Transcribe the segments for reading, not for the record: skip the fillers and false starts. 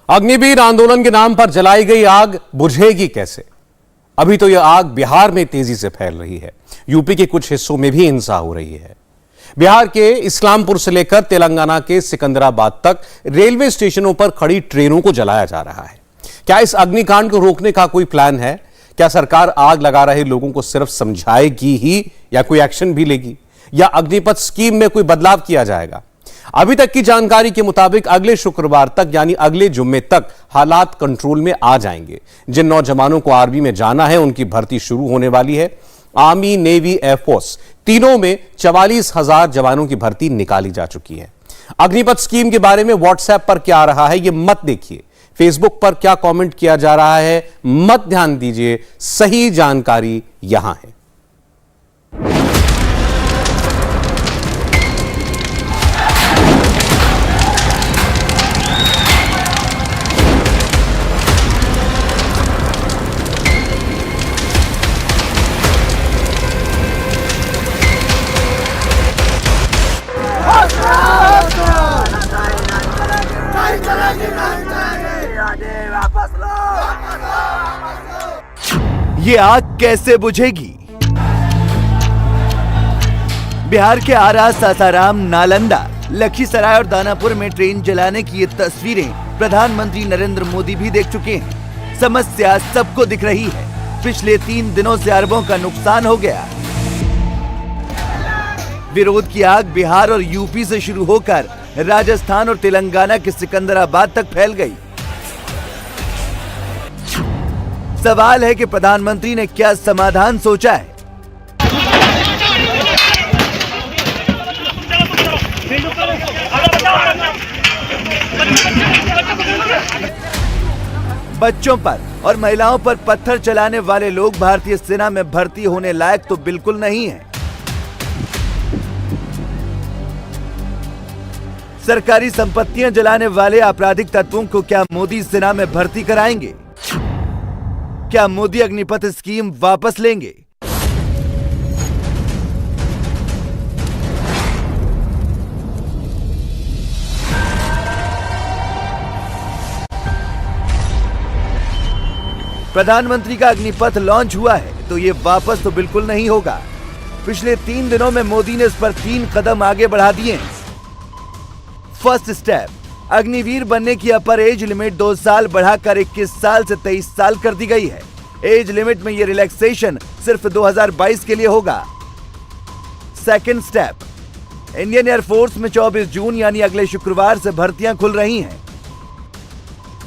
अग्निवीर आंदोलन के नाम पर जलाई गई आग बुझेगी कैसे? अभी तो यह आग बिहार में तेजी से फैल रही है। यूपी के कुछ हिस्सों में भी हिंसा हो रही है। बिहार के इस्लामपुर से लेकर तेलंगाना के सिकंदराबाद तक रेलवे स्टेशनों पर खड़ी ट्रेनों को जलाया जा रहा है। क्या इस अग्निकांड को रोकने का कोई प्लान है? क्या सरकार आग लगा रहे लोगों को सिर्फ समझाएगी ही या कोई एक्शन भी लेगी, या अग्निपथ स्कीम में कोई बदलाव किया जाएगा? अभी तक की जानकारी के मुताबिक अगले शुक्रवार तक यानी अगले जुम्मे तक हालात कंट्रोल में आ जाएंगे। जिन नौजवानों को आर्मी में जाना है उनकी भर्ती शुरू होने वाली है। आर्मी, नेवी, एयरफोर्स तीनों में 44,000 जवानों की भर्ती निकाली जा चुकी है। अग्निपथ स्कीम के बारे में व्हाट्सएप पर क्या आ रहा है, यह मत देखिए। फेसबुक पर क्या कमेंट किया जा रहा है, मत ध्यान दीजिए। सही जानकारी यहां है। ये आग कैसे बुझेगी? बिहार के आरा, सासाराम, नालंदा, लखीसराय और दानापुर में ट्रेन जलाने की ये तस्वीरें प्रधानमंत्री नरेंद्र मोदी भी देख चुके हैं। समस्या सबको दिख रही है। पिछले 3 दिनों से अरबों का नुकसान हो गया। विरोध की आग बिहार और यूपी से शुरू होकर राजस्थान और तेलंगाना के सिकंदराबाद तक फैल गई। सवाल है कि प्रधानमंत्री ने क्या समाधान सोचा है? बच्चों पर और महिलाओं पर पत्थर चलाने वाले लोग भारतीय सेना में भर्ती होने लायक तो बिल्कुल नहीं है। सरकारी संपत्तियां जलाने वाले आपराधिक तत्वों को क्या मोदी सेना में भर्ती कराएंगे? क्या मोदी अग्निपथ स्कीम वापस लेंगे? प्रधानमंत्री का अग्निपथ लॉन्च हुआ है तो ये वापस तो बिल्कुल नहीं होगा। पिछले 3 दिनों में मोदी ने इस पर 3 कदम आगे बढ़ा दिए हैं। फर्स्ट स्टेप, अग्निवीर बनने की अपर एज लिमिट 2 साल बढ़ाकर 21 साल से 23 साल कर दी गई है। एज लिमिट में ये रिलैक्सेशन सिर्फ 2022 के लिए होगा। सेकंड स्टेप, इंडियन एयरफोर्स में 24 जून यानी अगले शुक्रवार से भर्तियां खुल रही हैं।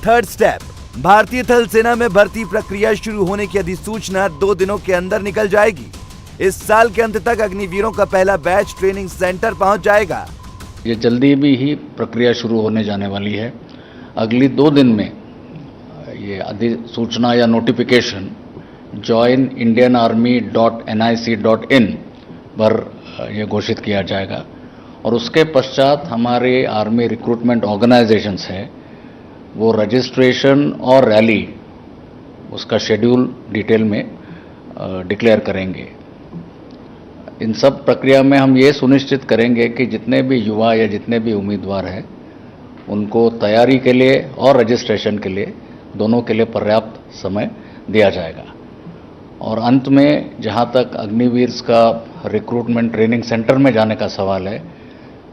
थर्ड स्टेप, भारतीय थल सेना में भर्ती प्रक्रिया शुरू होने की अधिसूचना 2 दिनों के अंदर निकल जाएगी। इस साल के अंत तक अग्निवीरों का पहला बैच ट्रेनिंग सेंटर पहुंच जाएगा। ये जल्दी भी ही प्रक्रिया शुरू होने जाने वाली है। अगली 2 दिन में ये अधिसूचना या नोटिफिकेशन joinindianarmy.nic.in पर यह घोषित किया जाएगा और उसके पश्चात हमारे आर्मी रिक्रूटमेंट ऑर्गेनाइजेशंस हैं वो रजिस्ट्रेशन और रैली उसका शेड्यूल डिटेल में डिक्लेयर करेंगे। इन सब प्रक्रिया में हम ये सुनिश्चित करेंगे कि जितने भी युवा या जितने भी उम्मीदवार हैं उनको तैयारी के लिए और रजिस्ट्रेशन के लिए दोनों के लिए पर्याप्त समय दिया जाएगा। और अंत में जहां तक अग्निवीर का रिक्रूटमेंट ट्रेनिंग सेंटर में जाने का सवाल है,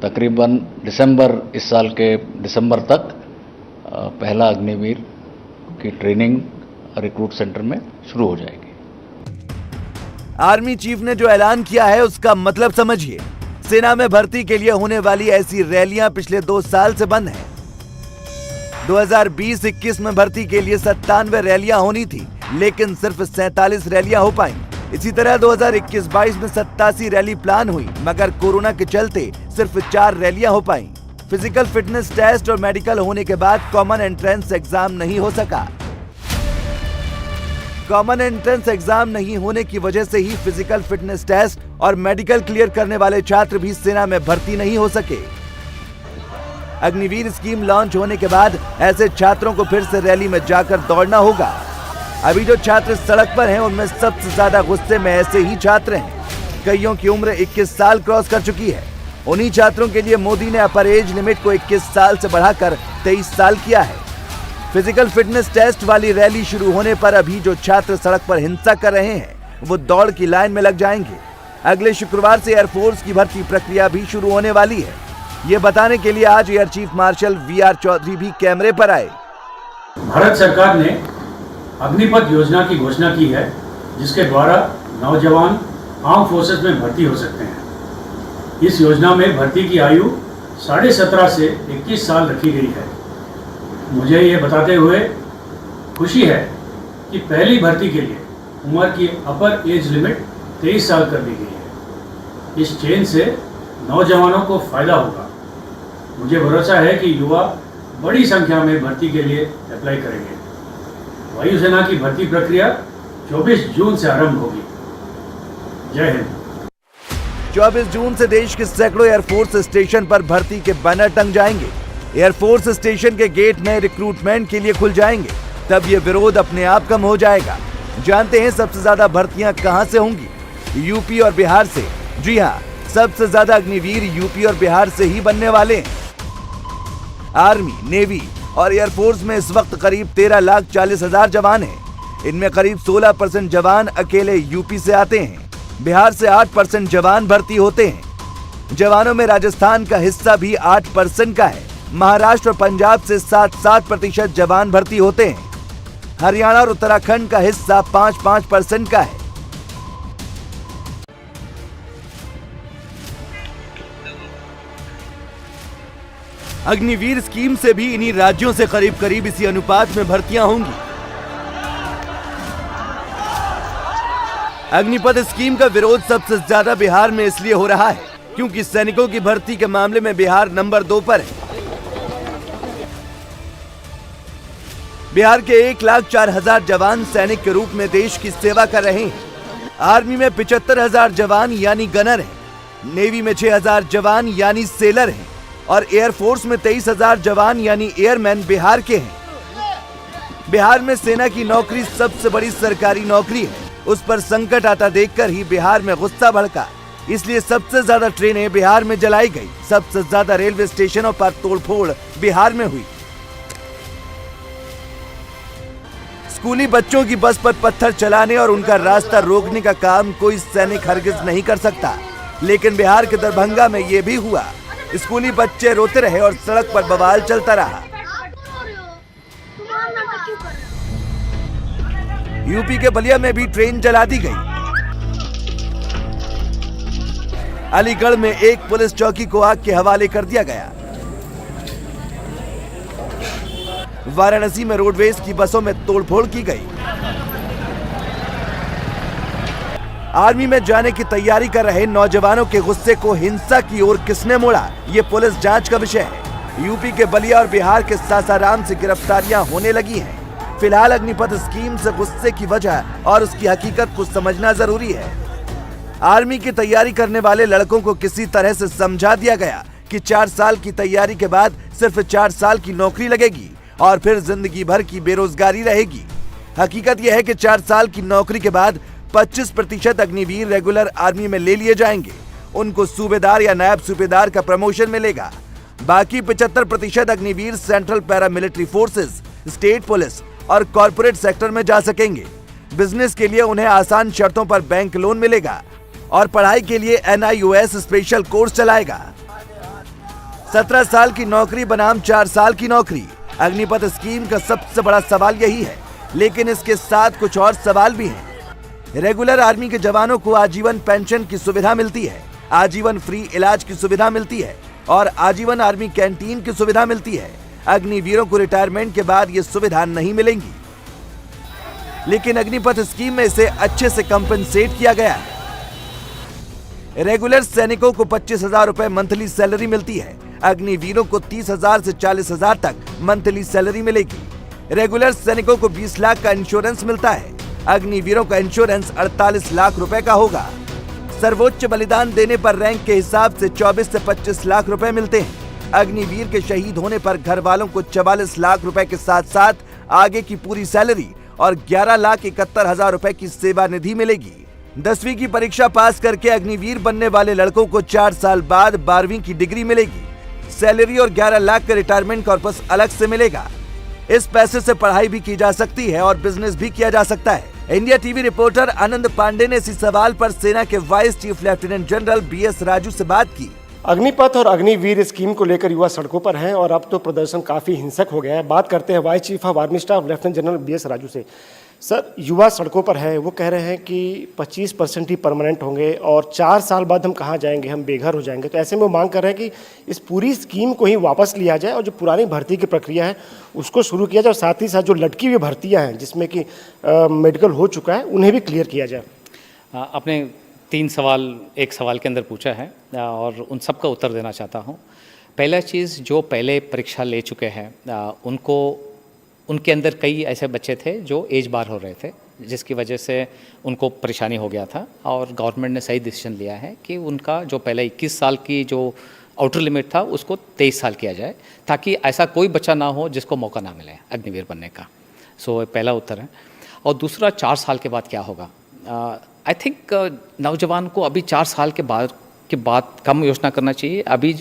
तकरीबन इस साल के दिसंबर तक पहला अग्निवीर की ट्रेनिंग रिक्रूट सेंटर में शुरू हो जाएगी। आर्मी चीफ ने जो ऐलान किया है उसका मतलब समझिए। सेना में भर्ती के लिए होने वाली ऐसी रैलियां पिछले 2 साल से बंद हैं। 2020-21 में भर्ती के लिए 97 रैलियां होनी थी, लेकिन सिर्फ 47 रैलियां हो पाई। इसी तरह 2021-22 में 87 रैली प्लान हुई, मगर कोरोना के चलते सिर्फ 4 रैलियां हो पाई। फिजिकल फिटनेस टेस्ट और मेडिकल होने के बाद कॉमन एंट्रेंस एग्जाम नहीं हो सका। कॉमन एंट्रेंस एग्जाम नहीं होने की वजह से ही फिजिकल फिटनेस टेस्ट और मेडिकल क्लियर करने वाले छात्र भी सेना में भर्ती नहीं हो सके। अग्निवीर स्कीम लॉन्च होने के बाद ऐसे छात्रों को फिर से रैली में जाकर दौड़ना होगा। अभी जो छात्र सड़क पर हैं उनमें सबसे ज्यादा गुस्से में ऐसे ही छात्र हैं। कईयों की उम्र 21 साल क्रॉस कर चुकी है। उन्हीं छात्रों के लिए मोदी ने अपर एज लिमिट को 21 साल से बढ़ाकर 23 साल किया है। फिजिकल फिटनेस टेस्ट वाली रैली शुरू होने पर अभी जो छात्र सड़क पर हिंसा कर रहे हैं वो दौड़ की लाइन में लग जाएंगे। अगले शुक्रवार से एयरफोर्स की भर्ती प्रक्रिया भी शुरू होने वाली है। ये बताने के लिए आज air chief marshal VR Chaudhary भी कैमरे पर आए। भारत सरकार ने अग्निपथ योजना की घोषणा की है, जिसके द्वारा नौजवान आर्म फोर्सेस में भर्ती हो सकते हैं। इस योजना में भर्ती की आयु 17.5 से 21 साल रखी गई है। मुझे ये बताते हुए खुशी है कि पहली भर्ती के लिए उम्र की अपर एज लिमिट 23 साल कर दी गई है। इस चेंज से नौजवानों को फायदा होगा। मुझे भरोसा है कि युवा बड़ी संख्या में भर्ती के लिए अप्लाई करेंगे। वायुसेना की भर्ती प्रक्रिया 24 जून से आरंभ होगी। जय हिंद। 24 जून से देश के सैकड़ों एयरफोर्स स्टेशन पर भर्ती के बैनर टंग जाएंगे। एयरफोर्स स्टेशन के गेट में रिक्रूटमेंट के लिए खुल जाएंगे। तब ये विरोध अपने आप कम हो जाएगा। जानते हैं सबसे ज्यादा भर्तियां कहां से होंगी? यूपी और बिहार से। जी हाँ, सबसे ज्यादा अग्निवीर यूपी और बिहार से ही बनने वाले हैं। आर्मी, नेवी और एयरफोर्स में इस वक्त करीब 13,40,000 जवान हैं। इनमें करीब 16% जवान अकेले यूपी से आते हैं। बिहार से 8% जवान भर्ती होते हैं। जवानों में राजस्थान का हिस्सा भी 8% का है। महाराष्ट्र और पंजाब से 7% जवान भर्ती होते हैं। हरियाणा और उत्तराखंड का हिस्सा 5% का है। अग्निवीर स्कीम से भी इन्हीं राज्यों से करीब इसी अनुपात में भर्तियां होंगी। अग्निपथ स्कीम का विरोध सबसे ज्यादा बिहार में इसलिए हो रहा है क्योंकि सैनिकों की भर्ती के मामले में बिहार नंबर 2 पर है। बिहार के 1,04,000 जवान सैनिक के रूप में देश की सेवा कर रहे हैं। आर्मी में 75,000 जवान यानी गनर हैं। नेवी में 6,000 जवान यानी सेलर हैं और एयरफोर्स में 23,000 जवान यानी एयरमैन बिहार के हैं। बिहार में सेना की नौकरी सबसे बड़ी सरकारी नौकरी है। उस पर संकट आता देखकर ही बिहार में गुस्सा भड़का। इसलिए सबसे ज्यादा ट्रेनें बिहार में जलाई गई। सबसे ज्यादा रेलवे स्टेशनों पर तोड़फोड़ बिहार में हुई। स्कूली बच्चों की बस पर पत्थर चलाने और उनका रास्ता रोकने का काम कोई सैनिक हरगिज नहीं कर सकता, लेकिन बिहार के दरभंगा में ये भी हुआ। स्कूली बच्चे रोते रहे और सड़क पर बवाल चलता रहा। यूपी के बलिया में भी ट्रेन जला दी गई। अलीगढ़ में एक पुलिस चौकी को आग के हवाले कर दिया गया। वाराणसी में रोडवेज की बसों में तोड़फोड़ की गई। आर्मी में जाने की तैयारी कर रहे नौजवानों के गुस्से को हिंसा की ओर किसने मोड़ा, ये पुलिस जांच का विषय है। यूपी के बलिया और बिहार के सासाराम से गिरफ्तारियां होने लगी हैं। फिलहाल अग्निपथ स्कीम से गुस्से की वजह और उसकी हकीकत को समझना जरूरी है। आर्मी की तैयारी करने वाले लड़कों को किसी तरह से समझा दिया गया कि 4 साल की तैयारी के बाद सिर्फ 4 साल की नौकरी लगेगी और फिर जिंदगी भर की बेरोजगारी रहेगी। हकीकत यह है कि 4 साल की नौकरी के बाद 25% अग्निवीर रेगुलर आर्मी में ले लिए जाएंगे। उनको सूबेदार या नायब सूबेदार का प्रमोशन मिलेगा। बाकी 75% Agniveer central paramilitary forces, state police और कॉर्पोरेट सेक्टर में जा सकेंगे। बिजनेस के लिए उन्हें आसान शर्तों पर बैंक लोन मिलेगा और पढ़ाई के लिए NIOS स्पेशल कोर्स चलाएगा। 17 साल की नौकरी बनाम 4 साल की नौकरी। अग्निपथ स्कीम का सबसे बड़ा सवाल यही है, लेकिन इसके साथ कुछ और सवाल भी हैं। रेगुलर आर्मी के जवानों को आजीवन पेंशन की सुविधा मिलती है, आजीवन फ्री इलाज की सुविधा मिलती है और आजीवन आर्मी कैंटीन की सुविधा मिलती है। अग्निवीरों को रिटायरमेंट के बाद ये सुविधा नहीं मिलेंगी, लेकिन अग्निपथ स्कीम में इसे अच्छे से कंपनसेट किया गया है। रेगुलर सैनिकों को 25,000 रुपए मंथली सैलरी मिलती है। अग्निवीरों को 30,000 से 40,000 तक मंथली सैलरी मिलेगी। रेगुलर सैनिकों को 20 लाख का इंश्योरेंस मिलता है। अग्निवीरों का इंश्योरेंस 48 लाख रुपए का होगा। सर्वोच्च बलिदान देने पर रैंक के हिसाब से 24 से 25 लाख रुपए मिलते हैं। अग्निवीर के शहीद होने पर घर वालों को 44 लाख रुपए के साथ साथ आगे की पूरी सैलरी और 11,71,000 रुपए की सेवा निधि मिलेगी। 10वीं की परीक्षा पास करके अग्निवीर बनने वाले लड़कों को 4 साल बाद 12वीं की डिग्री मिलेगी। सैलरी और 11 लाख का रिटायरमेंट कॉर्पस अलग से मिलेगा। इस पैसे से पढ़ाई भी की जा सकती है और बिजनेस भी किया जा सकता है। इंडिया टीवी रिपोर्टर आनंद पांडे ने इसी सवाल पर सेना के vice chief lieutenant general BS Raju से बात की। अग्निपथ और अग्निवीर स्कीम को लेकर युवा सड़कों पर हैं और अब तो प्रदर्शन काफ़ी हिंसक हो गया है। बात करते हैं vice chief of army staff lieutenant general BS Raju से। सर, युवा सड़कों पर हैं, वो कह रहे हैं कि 25% ही परमानेंट होंगे और 4 साल बाद हम कहाँ जाएंगे, हम बेघर हो जाएंगे। तो ऐसे में वो मांग कर रहे हैं कि इस पूरी स्कीम को ही वापस लिया जाए और जो पुरानी भर्ती की प्रक्रिया है उसको शुरू किया जाए और साथ ही साथ जो लटकी हुई भर्तियाँ हैं जिसमें कि मेडिकल हो चुका है उन्हें भी क्लियर किया जाए। आपने 3 सवाल एक सवाल के अंदर पूछा है और उन सब का उत्तर देना चाहता हूँ। पहला चीज़, जो पहले परीक्षा ले चुके हैं उनको, उनके अंदर कई ऐसे बच्चे थे जो एज बार हो रहे थे, जिसकी वजह से उनको परेशानी हो गया था और गवर्नमेंट ने सही डिसीजन लिया है कि उनका जो पहले 21 साल की जो आउटर लिमिट था उसको 23 साल किया जाए, ताकि ऐसा कोई बच्चा ना हो जिसको मौका ना मिले अग्निवीर बनने का। सो पहला उत्तर है। और दूसरा, 4 साल के बाद क्या होगा। आई थिंक नौजवान को अभी 4 साल के बाद कम योजना करना चाहिए। अभी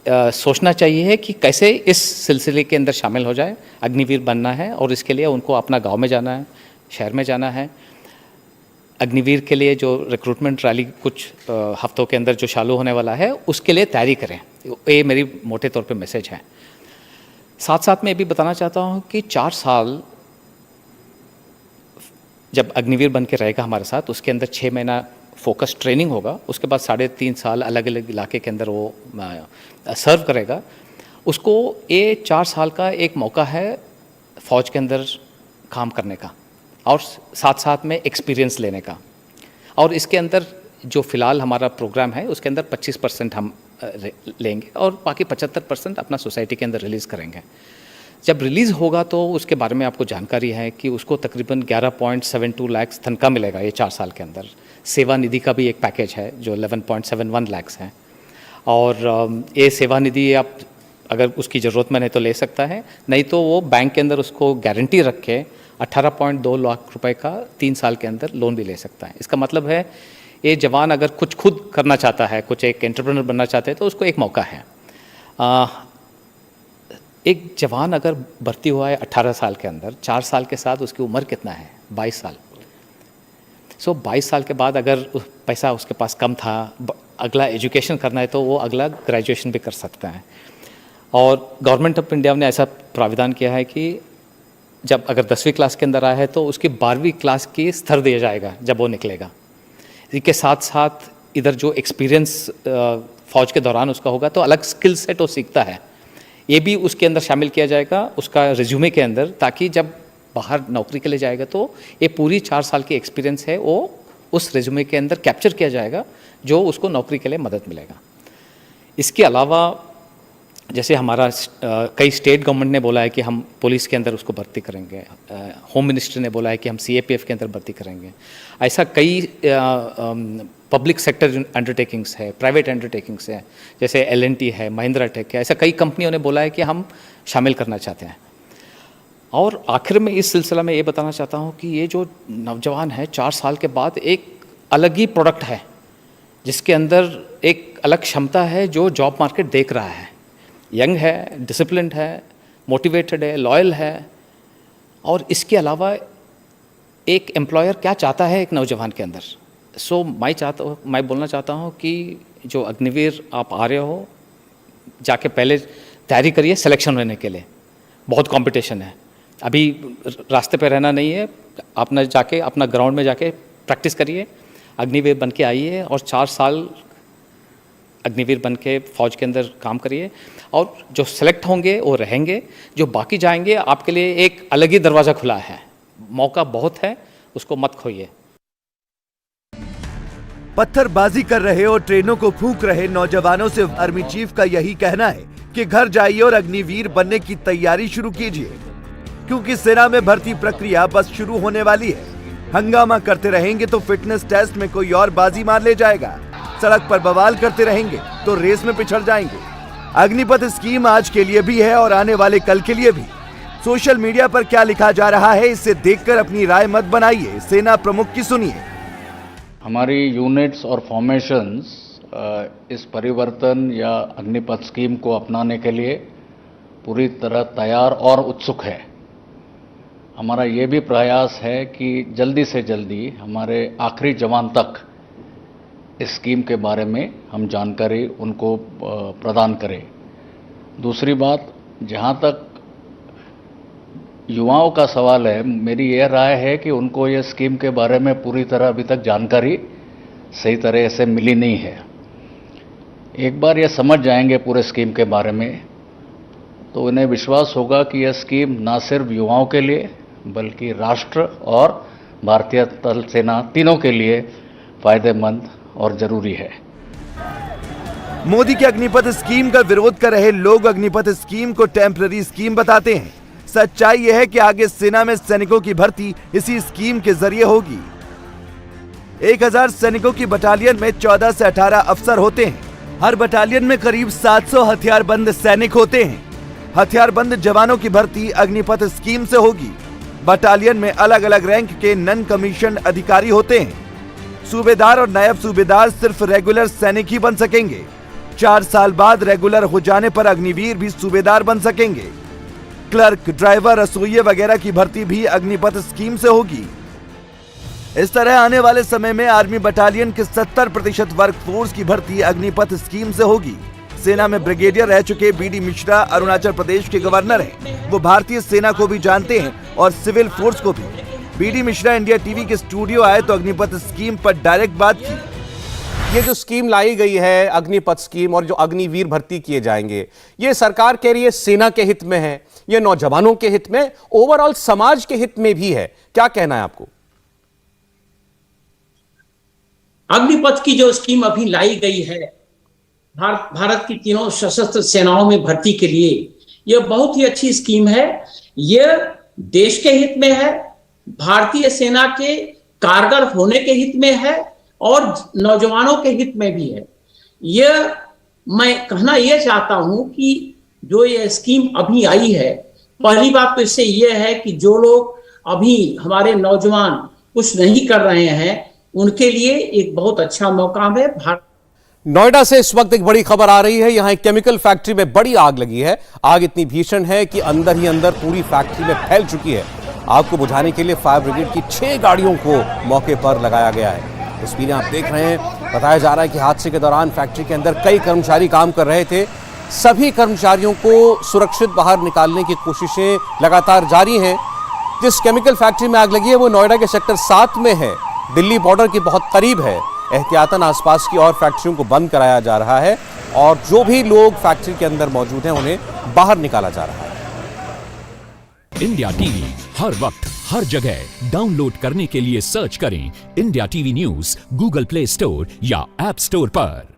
सोचना चाहिए कि कैसे इस सिलसिले के अंदर शामिल हो जाए। अग्निवीर बनना है और इसके लिए उनको अपना गांव में जाना है, शहर में जाना है। अग्निवीर के लिए जो रिक्रूटमेंट रैली कुछ हफ्तों के अंदर जो चालू होने वाला है उसके लिए तैयारी करें। ये मेरी मोटे तौर पे मैसेज है। साथ साथ में ये भी बताना चाहता हूँ कि 4 साल जब अग्निवीर बन के रहेगा हमारे साथ, उसके अंदर 6 महीना फोकस ट्रेनिंग होगा, उसके बाद 3.5 साल अलग अलग इलाके के अंदर वो सर्व करेगा। उसको ये 4 साल का एक मौका है फ़ौज के अंदर काम करने का और साथ साथ में एक्सपीरियंस लेने का। और इसके अंदर जो फ़िलहाल हमारा प्रोग्राम है उसके अंदर 25% हम लेंगे और बाकी 75% अपना सोसाइटी के अंदर रिलीज़ करेंगे। जब रिलीज़ होगा तो उसके बारे में आपको जानकारी है कि उसको तकरीबन 11.72 लाख तनख्वाह मिलेगा ये 4 साल के अंदर। सेवा निधि का भी एक पैकेज है जो 11.71 लाख है और ये सेवा निधि आप अगर उसकी ज़रूरत में नहीं तो ले सकता है, नहीं तो वो बैंक के अंदर उसको गारंटी रख के 18.2 लाख रुपए का 3 साल के अंदर लोन भी ले सकता है। इसका मतलब है ये जवान अगर कुछ खुद करना चाहता है, कुछ एक एंटरप्रेन्योर बनना चाहते हैं तो उसको एक मौका है। एक जवान अगर भर्ती हुआ है 18 साल के अंदर, 4 साल के साथ उसकी उम्र कितना है, 22 साल। 22 साल के बाद अगर पैसा उसके पास कम था, अगला एजुकेशन करना है तो वो अगला ग्रेजुएशन भी कर सकता है। और गवर्नमेंट ऑफ इंडिया ने ऐसा प्राविधान किया है कि जब अगर 10वीं क्लास के अंदर आया है तो उसकी 12वीं क्लास की स्तर दिया जाएगा जब वो निकलेगा। इसके साथ साथ इधर जो एक्सपीरियंस फ़ौज के दौरान उसका होगा तो अलग स्किल सेट वो सीखता है, ये भी उसके अंदर शामिल किया जाएगा उसका रिज्यूमे के अंदर, ताकि जब बाहर नौकरी के लिए जाएगा तो ये पूरी 4 साल की एक्सपीरियंस है वो उस रिज्यूमे के अंदर कैप्चर किया जाएगा, जो उसको नौकरी के लिए मदद मिलेगा। इसके अलावा जैसे हमारा कई स्टेट गवर्नमेंट ने बोला है कि हम पुलिस के अंदर उसको भर्ती करेंगे, होम मिनिस्ट्री ने बोला है कि हम CAPF के अंदर भर्ती करेंगे। ऐसा कई पब्लिक सेक्टर अंडरटेकिंग्स है, प्राइवेट अंडरटेकिंग्स है, जैसे L&T है, महिंद्रा टेक है, ऐसा कई कंपनियों ने बोला है कि हम शामिल करना चाहते हैं। और आखिर में इस सिलसिला में ये बताना चाहता हूँ कि ये जो नौजवान है 4 साल के बाद एक अलग ही प्रोडक्ट है, जिसके अंदर एक अलग क्षमता है जो जॉब मार्केट देख रहा है। यंग है, डिसिप्लिन्ड है, मोटिवेटेड है, लॉयल है। और इसके अलावा एक एम्प्लॉयर क्या चाहता है एक नौजवान के अंदर। मैं बोलना चाहता हूँ कि जो अग्निवीर आप आ रहे हो, जाके पहले तैयारी करिए सिलेक्शन होने के लिए। बहुत कंपटीशन है, अभी रास्ते पे रहना नहीं है, अपना जाके अपना ग्राउंड में जाके प्रैक्टिस करिए, अग्निवीर बन के आइए और 4 साल अग्निवीर बन के फ़ौज के अंदर काम करिए। और जो सेलेक्ट होंगे वो रहेंगे, जो बाकी जाएंगे आपके लिए एक अलग ही दरवाज़ा खुला है, मौका बहुत है, उसको मत खोइए। पत्थरबाजी कर रहे और ट्रेनों को फूंक रहे नौजवानों से आर्मी चीफ का यही कहना है कि घर जाइए और अग्निवीर बनने की तैयारी शुरू कीजिए, क्योंकि सेना में भर्ती प्रक्रिया बस शुरू होने वाली है। हंगामा करते रहेंगे तो फिटनेस टेस्ट में कोई और बाजी मार ले जाएगा, सड़क पर बवाल करते रहेंगे तो रेस में पिछड़ जाएंगे। अग्निपथ स्कीम आज के लिए भी है और आने वाले कल के लिए भी। सोशल मीडिया पर क्या लिखा जा रहा है इससे देखकर अपनी राय मत बनाइए, सेना प्रमुख की सुनिए। हमारी यूनिट्स और फॉर्मेशंस इस परिवर्तन या अग्निपथ स्कीम को अपनाने के लिए पूरी तरह तैयार और उत्सुक है। हमारा ये भी प्रयास है कि जल्दी से जल्दी हमारे आखिरी जवान तक इस स्कीम के बारे में हम जानकारी उनको प्रदान करें। दूसरी बात, जहाँ तक युवाओं का सवाल है, मेरी यह राय है कि उनको ये स्कीम के बारे में पूरी तरह अभी तक जानकारी सही तरह से मिली नहीं है। एक बार ये समझ जाएंगे पूरे स्कीम के बारे में तो उन्हें विश्वास होगा कि यह स्कीम ना सिर्फ युवाओं के लिए बल्कि राष्ट्र और भारतीय थल सेना तीनों के लिए फायदेमंद और जरूरी है। मोदी के अग्निपथ स्कीम का विरोध कर रहे लोग अग्निपथ स्कीम को टेम्पररी स्कीम बताते हैं। सच्चाई यह है कि आगे सेना में सैनिकों की भर्ती इसी स्कीम के जरिए होगी। 1000 सैनिकों की बटालियन में 14 से 18 अफसर होते हैं। हर बटालियन में करीब 700 हथियारबंद सैनिक होते हैं। हथियारबंद जवानों की भर्ती अग्निपथ स्कीम से होगी। बटालियन में अलग अलग रैंक के नॉन कमीशन अधिकारी होते हैं। सूबेदार और नायब सूबेदार सिर्फ रेगुलर सैनिक ही बन सकेंगे। 4 साल बाद रेगुलर हो जाने पर अग्निवीर भी सूबेदार बन सकेंगे। क्लर्क, ड्राइवर, रसोइये वगैरह की भर्ती भी अग्निपथ स्कीम से होगी। इस तरह आने वाले समय में आर्मी बटालियन के 70% वर्कफोर्स की भर्ती अग्निपथ स्कीम से होगी। सेना में ब्रिगेडियर रह चुके बीडी मिश्रा अरुणाचल प्रदेश के गवर्नर हैं। वो भारतीय सेना को भी जानते हैं और सिविल फोर्स को भी। बीडी मिश्रा इंडिया टीवी के स्टूडियो आए तो अग्निपथ स्कीम पर डायरेक्ट बात की। ये जो स्कीम लाई गई है अग्निपथ स्कीम और जो अग्निवीर भर्ती किए जाएंगे, ये सरकार कह रही है सेना के हित में है, ये नौजवानों के हित में, ओवरऑल समाज के हित में भी है। क्या कहना है आपको? अग्निपथ की जो स्कीम अभी लाई गई है भारत की तीनों सशस्त्र सेनाओं में भर्ती के लिए, यह बहुत ही अच्छी स्कीम है। यह देश के हित में है, भारतीय सेना के कारगर होने के हित में है और नौजवानों के हित में भी है। यह मैं कहना यह चाहता हूं कि जो ये स्कीम अभी आई है, पहली बात तो इससे यह है कि जो लोग अभी हमारे नौजवान कुछ नहीं कर रहे हैं उनके लिए एक बहुत अच्छा मौका है। नोएडा से इस वक्त एक बड़ी खबर आ रही है। यहां एक केमिकल फैक्ट्री में बड़ी आग लगी है। आग इतनी भीषण है कि अंदर ही अंदर पूरी फैक्ट्री में फैल चुकी है। आग को बुझाने के लिए फायर ब्रिगेड की 6 गाड़ियों को मौके पर लगाया गया है। तस्वीरें आप देख रहे हैं। बताया जा रहा है कि हादसे के दौरान फैक्ट्री के अंदर कई कर्मचारी काम कर रहे थे। सभी कर्मचारियों को सुरक्षित बाहर निकालने की कोशिशें लगातार जारी हैं। जिस केमिकल फैक्ट्री में आग लगी है वो नोएडा के सेक्टर 7 में है, दिल्ली बॉर्डर के बहुत करीब है। एहतियातन आसपास की और फैक्ट्रियों को बंद कराया जा रहा है और जो भी लोग फैक्ट्री के अंदर मौजूद हैं उन्हें बाहर निकाला जा रहा है। इंडिया टीवी हर वक्त हर जगह डाउनलोड करने के लिए सर्च करें India TV news Google play store या ऐप स्टोर पर।